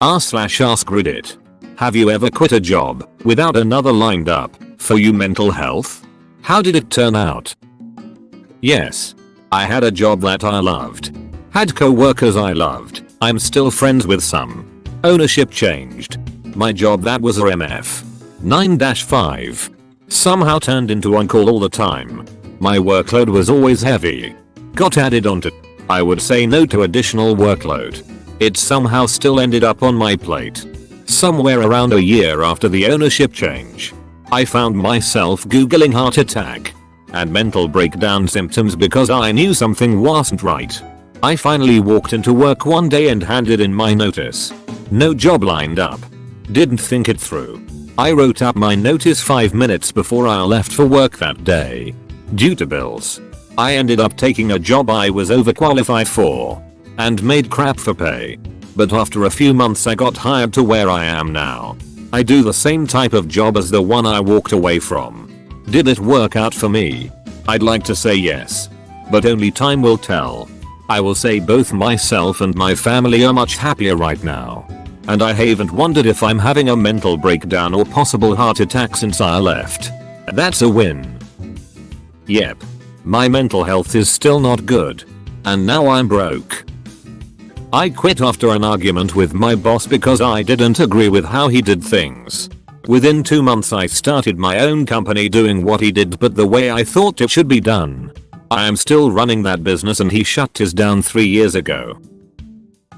r/AskReddit. Have you ever quit a job without another lined up for you mental health? How did it turn out? Yes. I had a job that I loved. Had co-workers I loved. I'm still friends with some. Ownership changed. My job that was a MF 9-5 somehow turned into on-call all the time. My workload was always heavy. Got added onto. I would say no to additional workload. It somehow still ended up on my plate. Somewhere around a year after the ownership change, I found myself googling heart attack and mental breakdown symptoms because I knew something wasn't right. I finally walked into work one day and handed in my notice. No job lined up. Didn't think it through. I wrote up my notice 5 minutes before I left for work that day. Due to bills, I ended up taking a job I was overqualified for and made crap for pay. But after a few months I got hired to where I am now. I do the same type of job as the one I walked away from. Did it work out for me? I'd like to say yes, but only time will tell. I will say both myself and my family are much happier right now. And I haven't wondered if I'm having a mental breakdown or possible heart attack since I left. That's a win. Yep. My mental health is still not good. And now I'm broke. I quit after an argument with my boss because I didn't agree with how he did things. Within 2 months I started my own company doing what he did but the way I thought it should be done. I am still running that business and he shut his down 3 years ago.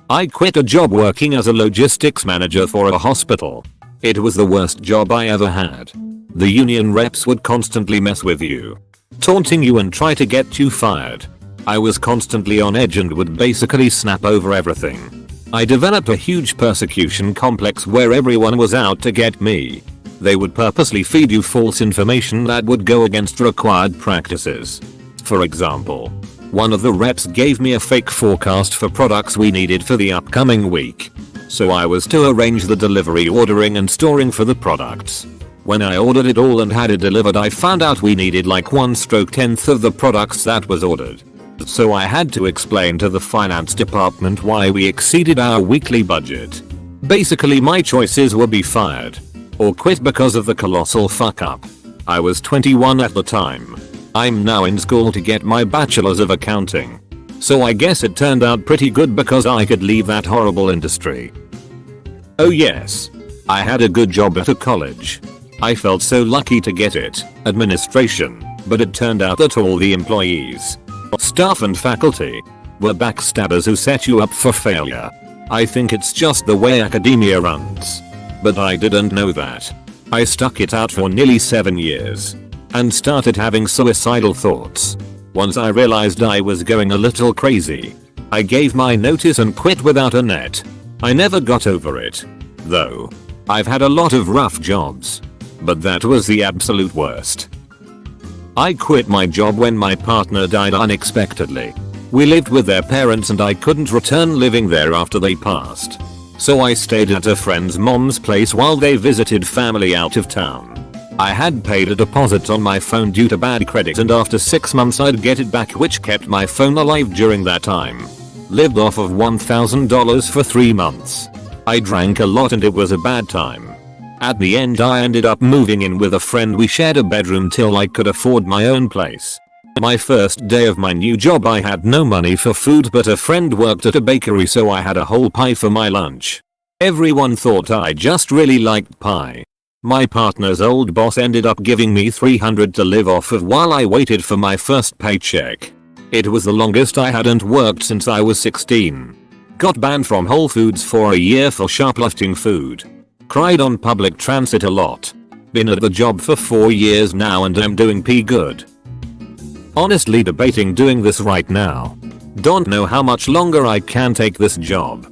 I quit a job working as a logistics manager for a hospital. It was the worst job I ever had. The union reps would constantly mess with you, taunting you and try to get you fired. I was constantly on edge and would basically snap over everything. I developed a huge persecution complex where everyone was out to get me. They would purposely feed you false information that would go against required practices. For example, one of the reps gave me a fake forecast for products we needed for the upcoming week. So I was to arrange the delivery, ordering and storing for the products. When I ordered it all and had it delivered I found out we needed like 1/10th of the products that was ordered. So I had to explain to the finance department why we exceeded our weekly budget. Basically my choices were be fired or quit because of the colossal fuck up. I was 21 at the time. I'm now in school to get my bachelor's of accounting. So I guess it turned out pretty good because I could leave that horrible industry. Oh yes, I had a good job at a college. I felt so lucky to get it, administration, but it turned out that all the employees, staff and faculty were backstabbers who set you up for failure. I think it's just the way academia runs. But I didn't know that. I stuck it out for nearly 7 years and started having suicidal thoughts. Once I realized I was going a little crazy, I gave my notice and quit without a net. I never got over it, though. I've had a lot of rough jobs, but that was the absolute worst. I quit my job when my partner died unexpectedly. We lived with their parents and I couldn't return living there after they passed. So I stayed at a friend's mom's place while they visited family out of town. I had paid a deposit on my phone due to bad credit and after 6 months I'd get it back, which kept my phone alive during that time. Lived off of $1,000 for 3 months. I drank a lot and it was a bad time. At the end I ended up moving in with a friend. We shared a bedroom till I could afford my own place. My first day of my new job I had no money for food but a friend worked at a bakery so I had a whole pie for my lunch. Everyone thought I just really liked pie. My partner's old boss ended up giving me $300 to live off of while I waited for my first paycheck. It was the longest I hadn't worked since I was 16. Got banned from Whole Foods for a year for shoplifting food. Cried on public transit a lot. Been at the job for 4 years now and I'm doing pretty good. Honestly debating doing this right now. Don't know how much longer I can take this job.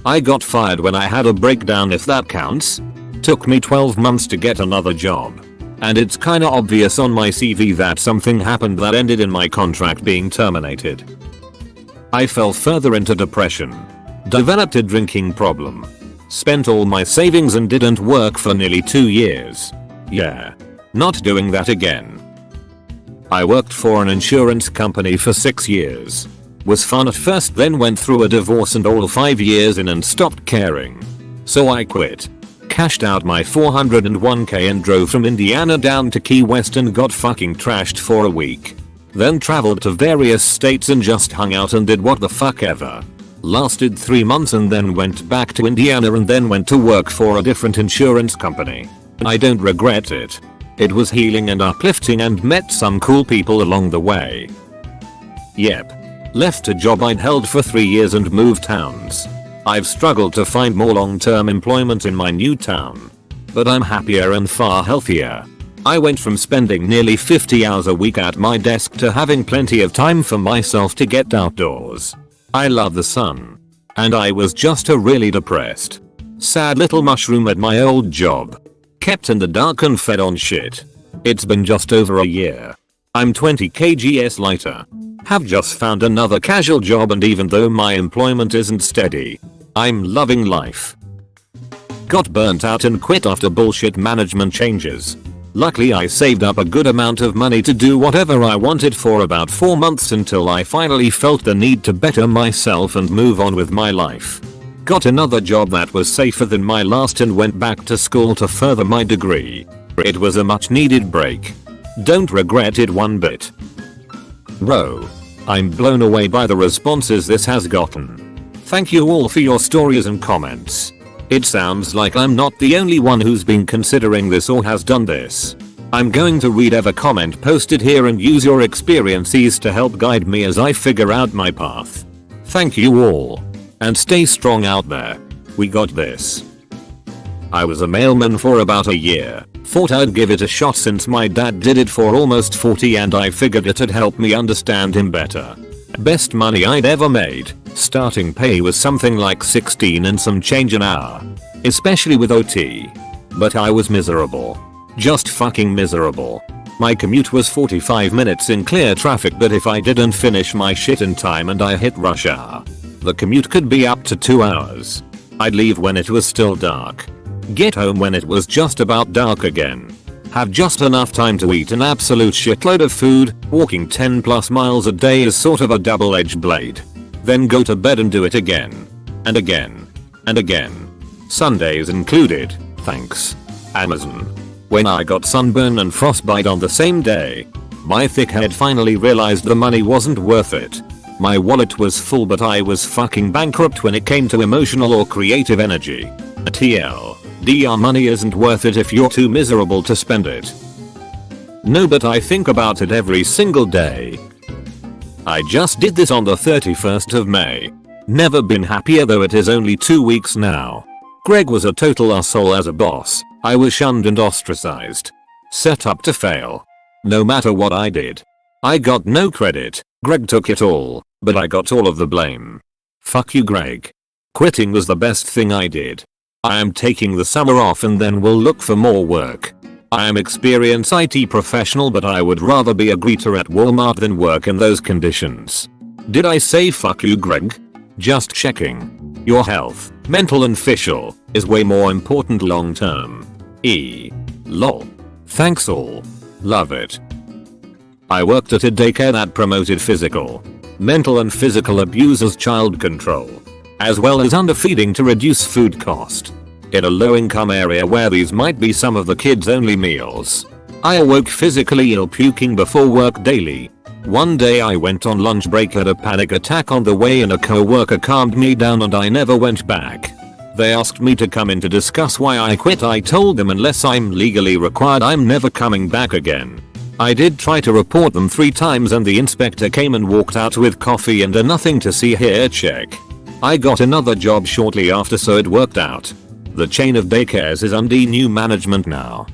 I got fired when I had a breakdown, if that counts. Took me 12 months to get another job. And it's kinda obvious on my CV that something happened that ended in my contract being terminated. I fell further into depression. Developed a drinking problem. Spent all my savings and didn't work for nearly 2 years. Yeah. Not doing that again. I worked for an insurance company for 6 years. Was fun at first, then went through a divorce and all 5 years in and stopped caring. So I quit. Cashed out my 401k and drove from Indiana down to Key West and got fucking trashed for a week. Then traveled to various states and just hung out and did what the fuck ever. Lasted 3 months and then went back to Indiana and then went to work for a different insurance company. I don't regret it. It was healing and uplifting and met some cool people along the way. Yep. Left a job I'd held for 3 years and moved towns. I've struggled to find more long-term employment in my new town. But I'm happier and far healthier. I went from spending nearly 50 hours a week at my desk to having plenty of time for myself to get outdoors. I love the sun. And I was just a really depressed, sad little mushroom at my old job. Kept in the dark and fed on shit. It's been just over a year. I'm 20 kgs lighter. Have just found another casual job, and even though my employment isn't steady, I'm loving life. Got burnt out and quit after bullshit management changes. Luckily I saved up a good amount of money to do whatever I wanted for about 4 months until I finally felt the need to better myself and move on with my life. Got another job that was safer than my last and went back to school to further my degree. It was a much needed break. Don't regret it one bit. Bro. I'm blown away by the responses this has gotten. Thank you all for your stories and comments. It sounds like I'm not the only one who's been considering this or has done this. I'm going to read every comment posted here and use your experiences to help guide me as I figure out my path. Thank you all. And stay strong out there. We got this. I was a mailman for about a year. Thought I'd give it a shot since my dad did it for almost 40 and I figured it'd help me understand him better. Best money I'd ever made. Starting pay was something like 16 and some change an hour. Especially with OT. But I was miserable. Just fucking miserable. My commute was 45 minutes in clear traffic, but if I didn't finish my shit in time and I hit rush hour, the commute could be up to 2 hours. I'd leave when it was still dark. Get home when it was just about dark again. Have just enough time to eat an absolute shitload of food. Walking 10 plus miles a day is sort of a double-edged blade. Then go to bed and do it again. And again. And again. Sundays included. Thanks, Amazon. When I got sunburn and frostbite on the same day, my thick head finally realized the money wasn't worth it. My wallet was full, but I was fucking bankrupt when it came to emotional or creative energy. TLDR, money isn't worth it if you're too miserable to spend it. No, but I think about it every single day. I just did this on the 31st of May. Never been happier, though it is only 2 weeks now. Greg was a total asshole as a boss. I was shunned and ostracized. Set up to fail. No matter what I did. I got no credit. Greg took it all, but I got all of the blame. Fuck you, Greg. Quitting was the best thing I did. I am taking the summer off and then will look for more work. I am experienced IT professional, but I would rather be a greeter at Walmart than work in those conditions. Did I say fuck you, Greg? Just checking. Your health, mental and physical, is way more important long term. Lol. Thanks all. Love it. I worked at a daycare that promoted physical, mental and physical abuse as child control, as well as underfeeding to reduce food cost. In a low-income area where these might be some of the kids' only meals. I awoke physically ill, puking before work daily. One day I went on lunch break, had a panic attack on the way, and a co-worker calmed me down and I never went back. They asked me to come in to discuss why I quit. I told them unless I'm legally required, I'm never coming back again. I did try to report them 3 times and the inspector came and walked out with coffee and a nothing to see here check. I got another job shortly after, so it worked out. The chain of daycares is under new management now.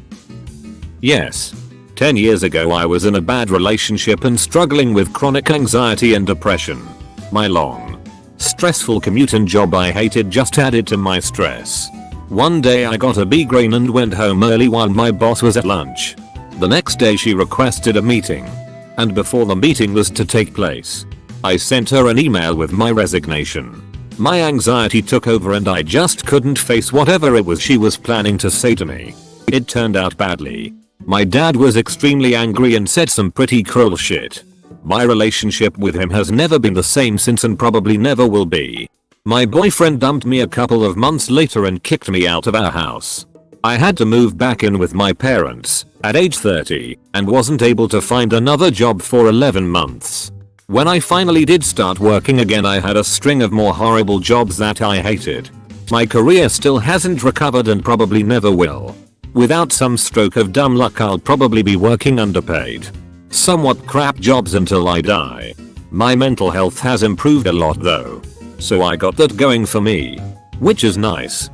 Yes. 10 years ago I was in a bad relationship and struggling with chronic anxiety and depression. My long, stressful commute and job I hated just added to my stress. One day I got a migraine and went home early while my boss was at lunch. The next day she requested a meeting. And before the meeting was to take place, I sent her an email with my resignation. My anxiety took over and I just couldn't face whatever it was she was planning to say to me. It turned out badly. My dad was extremely angry and said some pretty cruel shit. My relationship with him has never been the same since and probably never will be. My boyfriend dumped me a couple of months later and kicked me out of our house. I had to move back in with my parents at age 30 and wasn't able to find another job for 11 months. When I finally did start working again, I had a string of more horrible jobs that I hated. My career still hasn't recovered and probably never will. Without some stroke of dumb luck, I'll probably be working underpaid, somewhat crap jobs until I die. My mental health has improved a lot though, so I got that going for me, which is nice.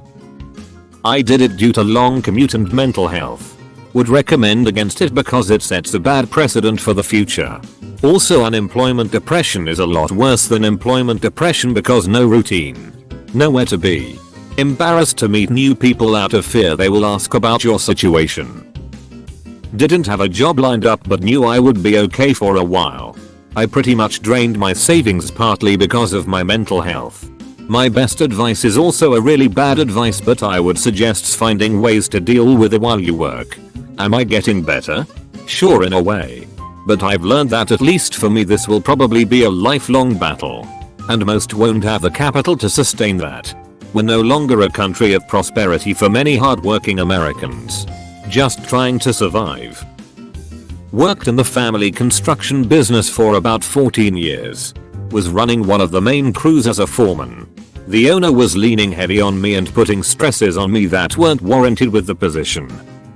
I did it due to long commute and mental health. Would recommend against it because it sets a bad precedent for the future. Also, unemployment depression is a lot worse than employment depression because no routine, nowhere to be, embarrassed to meet new people out of fear they will ask about your situation. Didn't have a job lined up but knew I would be okay for a while. I pretty much drained my savings partly because of my mental health. My best advice is also a really bad advice, but I would suggest finding ways to deal with it while you work. Am I getting better? Sure, in a way. But I've learned that at least for me this will probably be a lifelong battle. And most won't have the capital to sustain that. We're no longer a country of prosperity for many hardworking Americans, just trying to survive. Worked in the family construction business for about 14 years. Was running one of the main crews as a foreman. The owner was leaning heavy on me and putting stresses on me that weren't warranted with the position.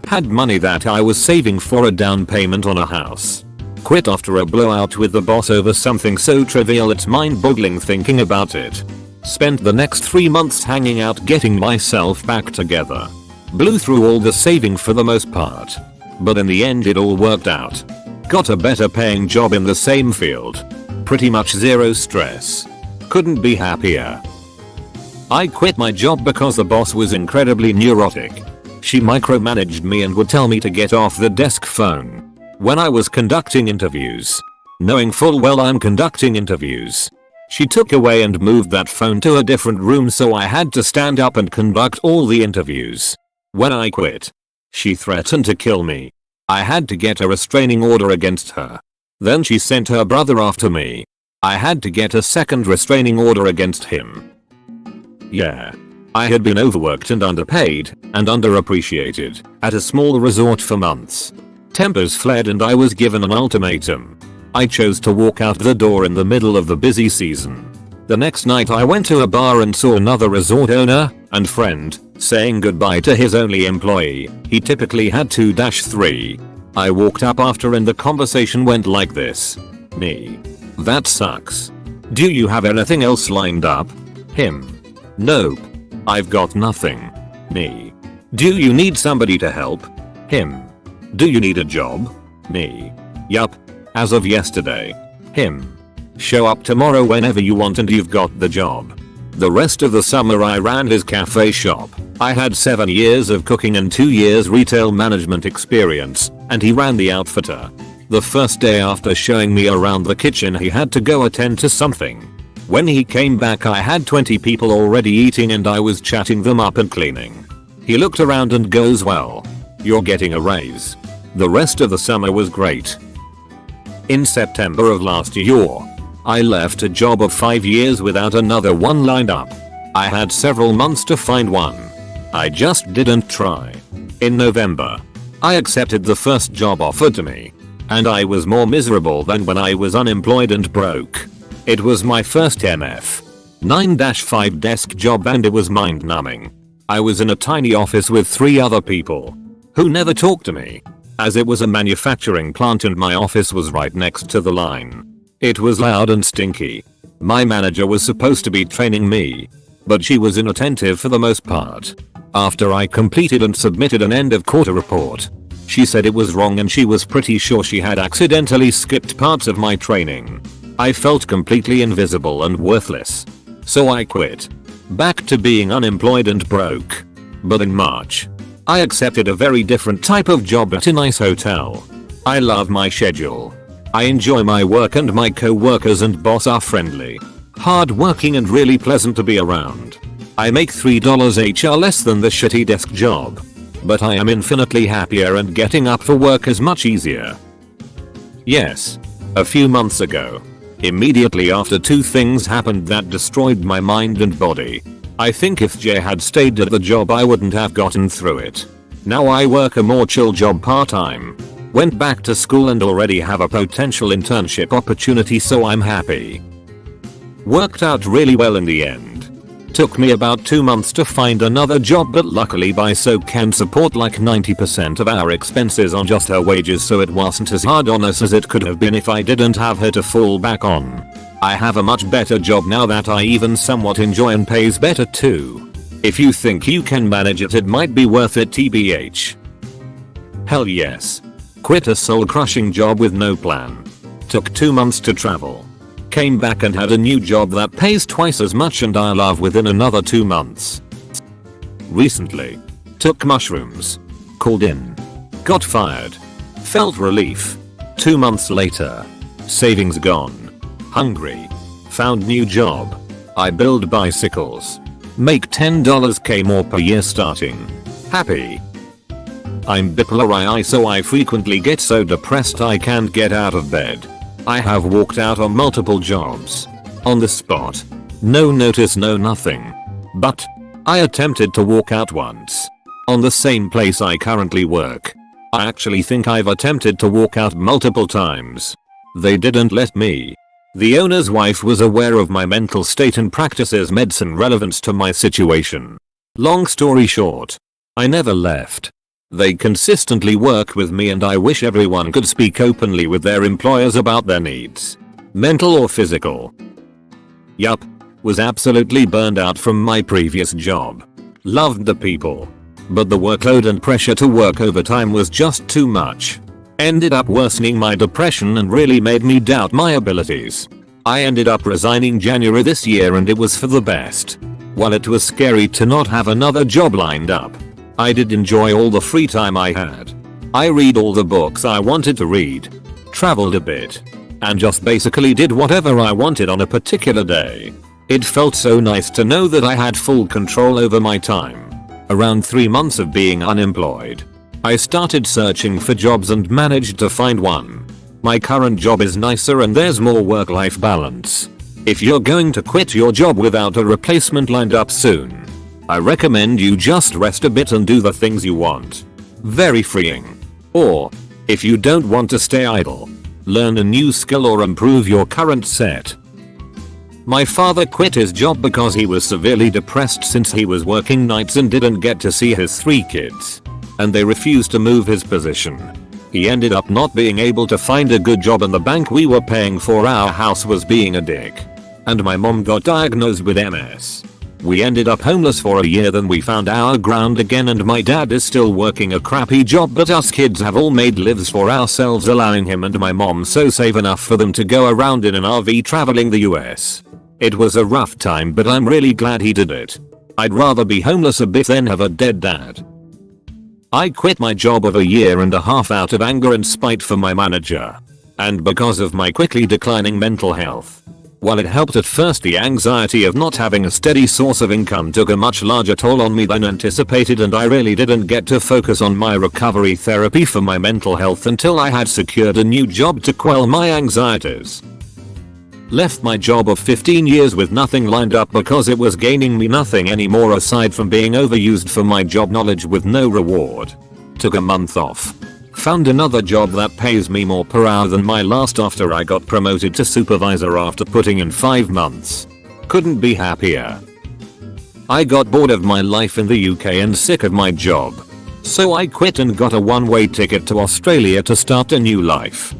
Had money that I was saving for a down payment on a house. Quit after a blowout with the boss over something so trivial it's mind-boggling thinking about it. Spent the next 3 months hanging out getting myself back together. Blew through all the saving for the most part. But in the end it all worked out. Got a better paying job in the same field. Pretty much zero stress. Couldn't be happier. I quit my job because the boss was incredibly neurotic. She micromanaged me and would tell me to get off the desk phone when I was conducting interviews. Knowing full well I'm conducting interviews. She took away and moved that phone to a different room so I had to stand up and conduct all the interviews. When I quit, she threatened to kill me. I had to get a restraining order against her. Then she sent her brother after me. I had to get a second restraining order against him. Yeah. I had been overworked and underpaid and underappreciated at a small resort for months. Tempers flared and I was given an ultimatum. I chose to walk out the door in the middle of the busy season. The next night I went to a bar and saw another resort owner and friend saying goodbye to his only employee. He typically had 2-3. I walked up after and the conversation went like this. Me. That sucks. Do you have anything else lined up? Him. Nope. I've got nothing. Me. Do you need somebody to help? Him. Do you need a job? Me. Yup. As of yesterday. Him. Show up tomorrow whenever you want and you've got the job. The rest of the summer I ran his cafe shop. I had 7 years of cooking and 2 years retail management experience, and he ran the outfitter. The first day after showing me around the kitchen he had to go attend to something. When he came back I had 20 people already eating and I was chatting them up and cleaning. He looked around and goes, well, you're getting a raise. The rest of the summer was great. In September of last year, I left a job of 5 years without another one lined up. I had several months to find one. I just didn't try. In November, I accepted the first job offered to me. And I was more miserable than when I was unemployed and broke. It was my first MF 9-5 desk job and it was mind-numbing. I was in a tiny office with 3 other people who never talked to me, as it was a manufacturing plant and my office was right next to the line. It was loud and stinky. My manager was supposed to be training me, but she was inattentive for the most part. After I completed and submitted an end of quarter report, she said it was wrong and she was pretty sure she had accidentally skipped parts of my training. I felt completely invisible and worthless. So I quit. Back to being unemployed and broke. But in March, I accepted a very different type of job at a nice hotel. I love my schedule. I enjoy my work and my co-workers and boss are friendly, hard-working and really pleasant to be around. I make $3 HR less than the shitty desk job. But I am infinitely happier and getting up for work is much easier. Yes. A few months ago. Immediately after, two things happened that destroyed my mind and body. I think if Jay had stayed at the job I wouldn't have gotten through it. Now I work a more chill job part-time. Went back to school and already have a potential internship opportunity, so I'm happy. Worked out really well in the end. Took me about 2 months to find another job, but luckily BISO can support like 90% of our expenses on just her wages, so it wasn't as hard on us as it could have been if I didn't have her to fall back on. I have a much better job now that I even somewhat enjoy and pays better too. If you think you can manage it, it might be worth it tbh. Hell yes. Quit a soul-crushing job with no plan. Took 2 months to travel. Came back and had a new job that pays twice as much and I love within another 2 months. Recently. Took mushrooms. Called in. Got fired. Felt relief. 2 months later. Savings gone. Hungry. Found new job. I build bicycles. Make $10k more per year starting. Happy. I'm bipolar II, so I frequently get so depressed I can't get out of bed. I have walked out on multiple jobs. On the spot. No notice, no nothing. But I attempted to walk out once. On the same place I currently work. I actually think I've attempted to walk out multiple times. They didn't let me. The owner's wife was aware of my mental state and practices medicine relevant to my situation. Long story short. I never left. They consistently work with me and I wish everyone could speak openly with their employers about their needs. Mental or physical. Yup. Was absolutely burned out from my previous job. Loved the people. But the workload and pressure to work overtime was just too much. Ended up worsening my depression and really made me doubt my abilities. I ended up resigning January this year and it was for the best. While it was scary to not have another job lined up, I did enjoy all the free time I had. I read all the books I wanted to read, traveled a bit, and just basically did whatever I wanted on a particular day. It felt so nice to know that I had full control over my time. Around 3 months of being unemployed, I started searching for jobs and managed to find one. My current job is nicer and there's more work-life balance. If you're going to quit your job without a replacement lined up soon, I recommend you just rest a bit and do the things you want. Very freeing. Or, if you don't want to stay idle, learn a new skill or improve your current set. My father quit his job because he was severely depressed since he was working nights and didn't get to see his 3 kids. And they refused to move his position. He ended up not being able to find a good job and the bank we were paying for our house was being a dick. And my mom got diagnosed with MS. We ended up homeless for a year, then we found our ground again and my dad is still working a crappy job, but us kids have all made lives for ourselves, allowing him and my mom so save enough for them to go around in an RV traveling the US. It was a rough time, but I'm really glad he did it. I'd rather be homeless a bit than have a dead dad. I quit my job of a year and a half out of anger and spite for my manager. And because of my quickly declining mental health. While it helped at first, the anxiety of not having a steady source of income took a much larger toll on me than anticipated, and I really didn't get to focus on my recovery therapy for my mental health until I had secured a new job to quell my anxieties. Left my job of 15 years with nothing lined up because it was gaining me nothing anymore aside from being overused for my job knowledge with no reward. Took a month off. Found another job that pays me more per hour than my last after I got promoted to supervisor after putting in 5 months. Couldn't be happier. I got bored of my life in the UK and sick of my job. So I quit and got a one-way ticket to Australia to start a new life.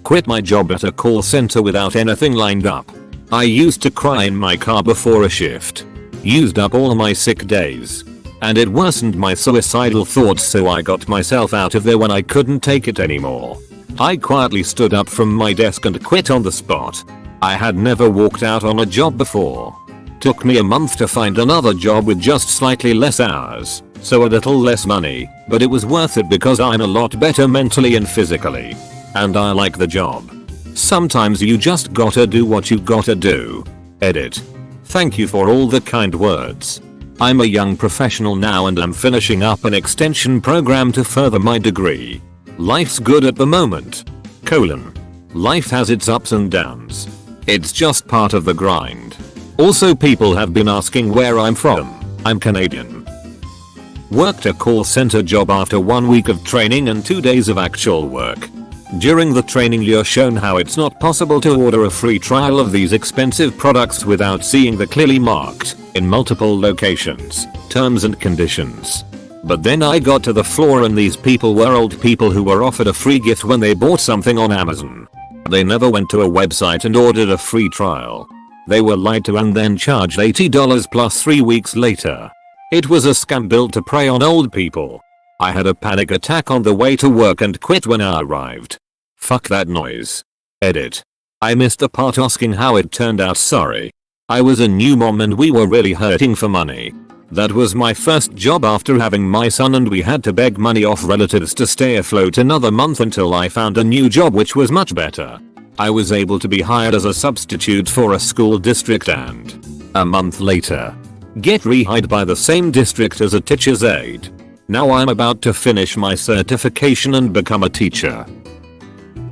Quit my job at a call center without anything lined up. I used to cry in my car before a shift. Used up all my sick days. And it worsened my suicidal thoughts, so I got myself out of there when I couldn't take it anymore. I quietly stood up from my desk and quit on the spot. I had never walked out on a job before. Took me a month to find another job with just slightly less hours, so a little less money, but it was worth it because I'm a lot better mentally and physically. And I like the job. Sometimes you just gotta do what you gotta do. Edit. Thank you for all the kind words. I'm a young professional now and I'm finishing up an extension program to further my degree. Life's good at the moment. Life has its ups and downs. It's just part of the grind. Also, people have been asking where I'm from. I'm Canadian. Worked a call center job after 1 week of training and 2 days of actual work. During the training you're shown how it's not possible to order a free trial of these expensive products without seeing the clearly marked, in multiple locations, terms and conditions. But then I got to the floor and these people were old people who were offered a free gift when they bought something on Amazon. They never went to a website and ordered a free trial. They were lied to and then charged $80 plus 3 weeks later. It was a scam built to prey on old people. I had a panic attack on the way to work and quit when I arrived. Fuck that noise. Edit. I missed the part asking how it turned out. Sorry. I was a new mom and we were really hurting for money. That was my first job after having my son and we had to beg money off relatives to stay afloat another month until I found a new job which was much better. I was able to be hired as a substitute for a school district and a month later get rehired by the same district as a teacher's aide. Now I'm about to finish my certification and become a teacher.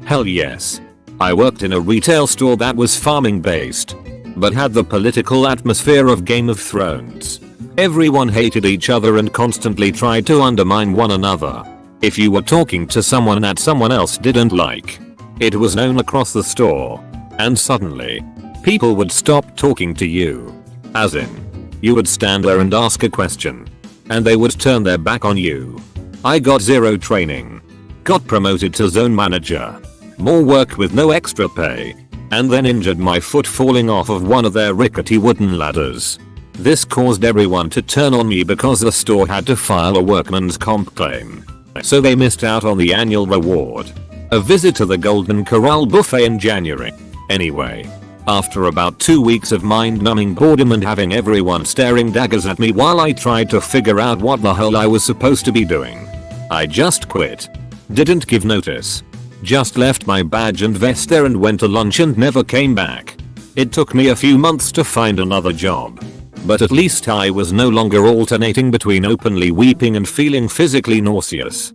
Hell yes. I worked in a retail store that was farming based, but had the political atmosphere of Game of Thrones. Everyone hated each other and constantly tried to undermine one another. If you were talking to someone that someone else didn't like, it was known across the store. And suddenly, people would stop talking to you. As in, you would stand there and ask a question, and they would turn their back on you. I got zero training. Got promoted to zone manager. More work with no extra pay. And then injured my foot falling off of one of their rickety wooden ladders. This caused everyone to turn on me because the store had to file a workman's comp claim. So they missed out on the annual reward, a visit to the Golden Corral buffet in January. Anyway, after about 2 weeks of mind-numbing boredom and having everyone staring daggers at me while I tried to figure out what the hell I was supposed to be doing, I just quit. Didn't give notice. Just left my badge and vest there and went to lunch and never came back. It took me a few months to find another job. But at least I was no longer alternating between openly weeping and feeling physically nauseous.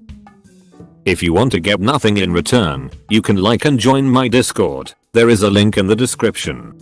If you want to get nothing in return, you can like and join my Discord. There is a link in the description.